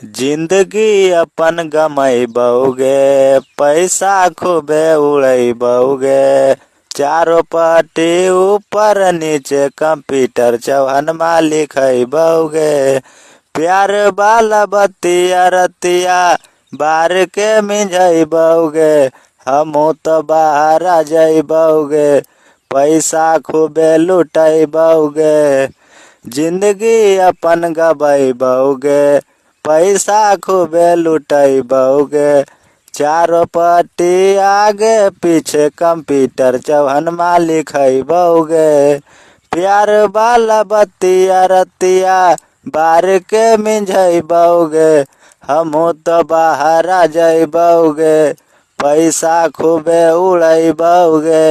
जिंदगी अपन गमैबौगे, पैसा खूबे उड़ैबौगे। चारों पट्टी ऊपर नीचे कंप्यूटर चौहनमा लिखैबौगे। प्यार वाला बतिया रतिया बार के मिंझैबौगे। हमू तो बाहर आ जैबौगे, पैसा खूबे लुटैबौगे। जिंदगी अपन गबैबौगे, पैसा खूबे लुटैबौगे। चारों पट्टी आगे पीछे कंप्यूटर चौहनमा लिखैबौगे। प्यार वाला बतिया रतिया बार के मिंझैबौगे। हमू तो बाहर आ जैबौगे, पैसा खूबे उड़ैबौगे।